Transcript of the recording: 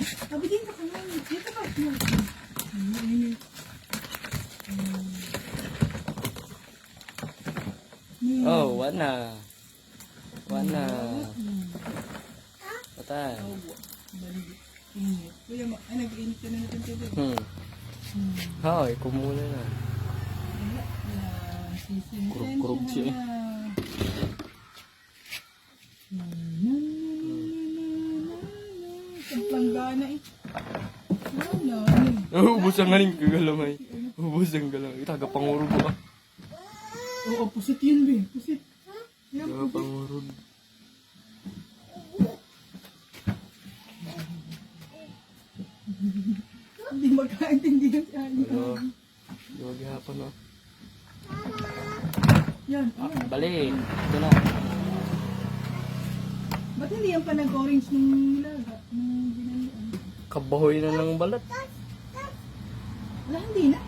Sabi dito ka nga. Dito ka. Oh, wana. Wana. Patay. Init. Kuya, ay nag-init ka na natin tubig. Hoy, kumula na. Kurub-kurub siya eh. Ang planggana eh. Wala eh. Ubus ang galing kagalamay. Ubus ang galamay. Tagapangurog ka. Oo, pusit yun be. Pusit. Tagapangurog. Hindi magkaintindihan si Ali. Huwag hapon no. Yan. Balik. Ito na. Ba't hindi yan pa nag-orange nung nilaga? Nung ginalian? Kabahoy na ng balat. Wala, hindi na.